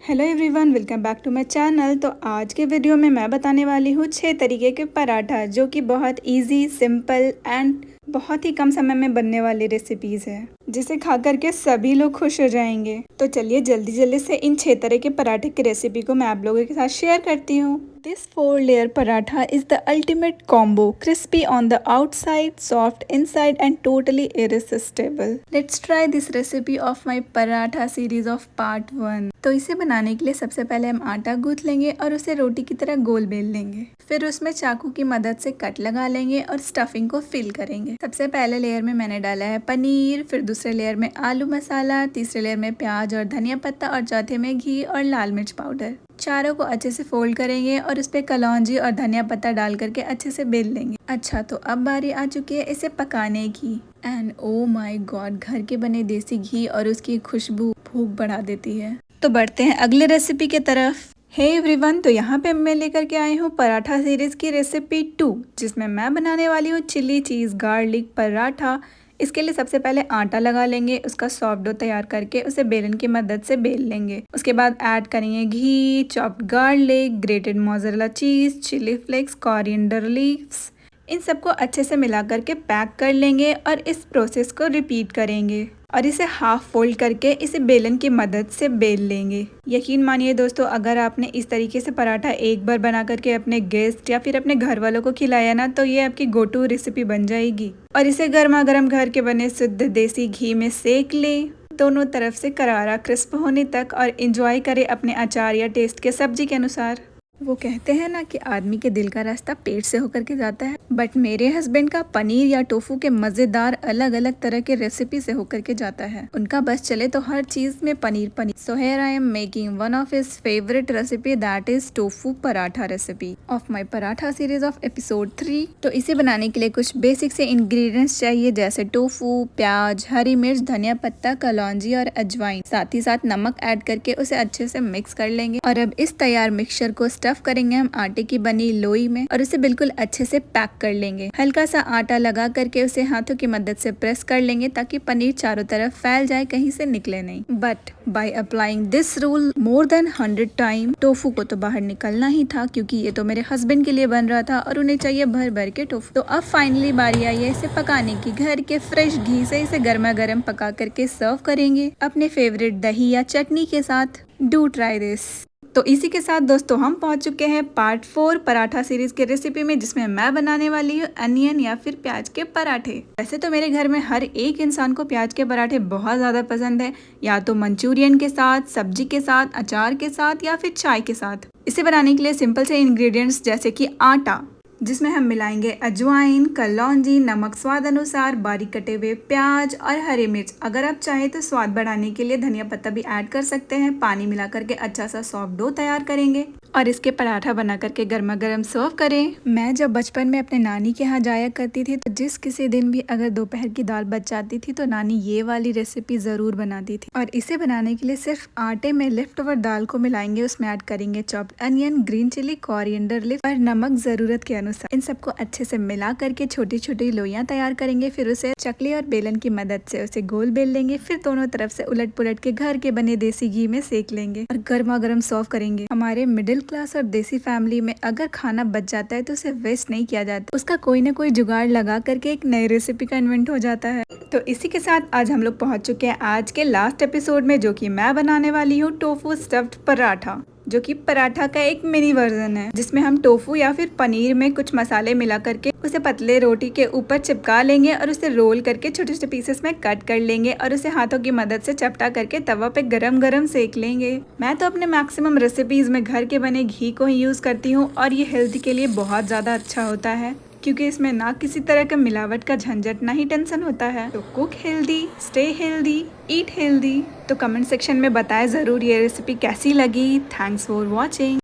Hello everyone, welcome back to my channel. तो आज के वीडियो में मैं बताने वाली हूँ 6 तरीके के पराठा जो कि बहुत इजी, सिंपल एंड बहुत ही कम समय में बनने वाली रेसिपीज़ है, जिसे खा करके सभी लोग खुश हो जाएंगे। तो चलिए जल्दी जल्दी से इन 6 तरह के पराठे की रेसिपी को मैं आप लोगों के साथ शेयर करती हूँ। This 4-layer paratha is the ultimate combo, crispy on the outside, soft inside and totally irresistible. Let's try this recipe of my paratha series of part 1। तो इसे बनाने के लिए सबसे पहले हम आटा गूंथ लेंगे और उसे रोटी की तरह गोल बेल लेंगे। फिर उसमें चाकू की मदद से कट लगा लेंगे और स्टफिंग को फिल करेंगे। सबसे पहले लेयर में मैंने डाला है पनीर, फिर दूसरे लेयर में आलू मसाला, तीसरे लेयर में प्याज और धनिया पत्ता और चौथे में घी और लाल मिर्च पाउडर। चारों को अच्छे से फोल्ड करेंगे और उस पे कलौंजी और धनिया पत्ता डाल करके अच्छे से बेल लेंगे। अच्छा, तो अब बारी आ चुकी है इसे पकाने की। एंड ओ माय गॉड, घर के बने देसी घी और उसकी खुशबू भूख बढ़ा देती है। तो बढ़ते हैं अगले रेसिपी के तरफ। हे एवरीवन, तो यहाँ पे मैं लेकर के आई हूँ पराठा सीरीज की रेसिपी 2, जिसमें मैं बनाने वाली हूँ चिली चीज़ गार्लिक पराठा। इसके लिए सबसे पहले आटा लगा लेंगे, उसका सॉफ्ट डो तैयार करके उसे बेलन की मदद से बेल लेंगे। उसके बाद ऐड करेंगे ghee, chopped garlic, grated mozzarella cheese, chilli flakes, coriander leaves. इन सबको अच्छे से मिला करके पैक कर लेंगे और इस प्रोसेस को रिपीट करेंगे और इसे हाफ फोल्ड करके इसे बेलन की मदद से बेल लेंगे। यकीन मानिए दोस्तों, अगर आपने इस तरीके से पराठा एक बार बना करके अपने गेस्ट या फिर अपने घर वालों को खिलाया ना, तो ये आपकी गो टू रेसिपी बन जाएगी। और इसे गर्मा गर्म घर के बने शुद्ध देसी घी में सेक लें, दोनों तरफ से करारा क्रिस्प होने तक, और एंजॉय करें अपने अचार या टेस्ट के सब्जी के अनुसार। वो कहते हैं ना कि आदमी के दिल का रास्ता पेट से होकर के जाता है, बट मेरे हस्बैंड का पनीर या टोफू के मजेदार अलग अलग तरह के रेसिपी से होकर के जाता है। उनका बस चले तो हर चीज में paneer paneer. So here I am making one of his favourite recipe, that is tofu paratha recipe of my paratha series of episode 3। तो इसे बनाने के लिए कुछ बेसिक से इंग्रेडिएंट्स चाहिए, जैसे टोफू, प्याज, हरी मिर्च, धनिया पत्ता, कलौंजी और अजवाइन। साथ ही साथ नमक ऐड करके उसे अच्छे से मिक्स कर लेंगे। और अब इस तैयार मिक्सचर को स्टफ करेंगे हम आटे की बनी लोई में और उसे बिल्कुल अच्छे से पैक कर लेंगे। हल्का सा आटा लगा करके उसे हाथों की मदद से प्रेस कर लेंगे ताकि पनीर चारों तरफ फैल जाए, कहीं से निकले नहीं। But by applying this rule more than 100 time, tofu को तो बाहर निकलना ही था, क्योंकि ये तो मेरे हस्बैंड के लिए बन रहा था और उन्हें चाहिए भर भर के टोफू। तो अब फाइनली बारी आई है इसे पकाने की। घर के फ्रेश घी से इसे गर्मा गर्म पका करके सर्व करेंगे अपने फेवरेट दही या चटनी के साथ। Do try this. तो इसी के साथ दोस्तों हम पहुंच चुके हैं पार्ट 4 पराठा सीरीज के रेसिपी में, जिसमें मैं बनाने वाली हूँ अनियन या फिर प्याज के पराठे। वैसे तो मेरे घर में हर एक इंसान को प्याज के पराठे बहुत ज़्यादा पसंद है, या तो मंचूरियन के साथ, सब्जी के साथ, अचार के साथ या फिर चाय के साथ। इसे बनाने के लिए सिंपल से इंग्रेडिएंट्स जैसे कि आटा, जिसमें हम मिलाएंगे अजवाइन, कलौंजी, नमक स्वाद अनुसार, बारीक कटे हुए प्याज और हरी मिर्च। अगर आप चाहें तो स्वाद बढ़ाने के लिए धनिया पत्ता भी ऐड कर सकते हैं। पानी मिला करके अच्छा सा सॉफ्ट डो तैयार करेंगे और इसके पराठा बना करके गर्मा गर्म सर्व करें। मैं जब बचपन में अपने नानी के यहाँ जाया करती थी, तो जिस किसी दिन भी अगर दोपहर की दाल बच जाती थी तो नानी ये वाली रेसिपी जरूर बनाती थी। और इसे बनाने के लिए सिर्फ आटे में लेफ्ट ओवर दाल को मिलाएंगे, उसमें ऐड करेंगे chopped onion, green chilli, coriander leaf और नमक जरूरत के अनुसार। इन सबको अच्छे से मिला करके छोटी छोटी लोइयां तैयार करेंगे। फिर उसे चकली और बेलन की मदद से उसे गोल बेल लेंगे। फिर दोनों तरफ से उलट पुलट के घर के बने देसी घी में सेक लेंगे और गर्मा गर्म सर्व करेंगे। हमारे मिडिल क्लास और देसी फैमिली में अगर खाना बच जाता है तो उसे वेस्ट नहीं किया जाता, उसका कोई ना कोई जुगाड़ लगा करके एक नई रेसिपी का इन्वेंट हो जाता है। तो इसी के साथ आज हम लोग पहुंच चुके हैं आज के लास्ट एपिसोड में, जो कि मैं बनाने वाली हूँ टोफू स्टफ्ड पराठा, जो कि पराठा का एक मिनी वर्जन है, जिसमें हम टोफू या फिर पनीर में कुछ मसाले मिला करके उसे पतले रोटी के ऊपर चिपका लेंगे और उसे रोल करके छोटे छोटे पीसेस में कट कर लेंगे और उसे हाथों की मदद से चपटा करके तवा पे गरम गरम सेक लेंगे। मैं तो अपने मैक्सिमम रेसिपीज में घर के बने घी को ही यूज करती हूँ और ये हेल्थ के लिए बहुत ज्यादा अच्छा होता है, क्योंकि इसमें ना किसी तरह का मिलावट का झंझट, ना ही टेंशन होता है। तो cook healthy, stay healthy, eat healthy. तो कमेंट सेक्शन में बताएं जरूर ये रेसिपी कैसी लगी। Thanks for watching.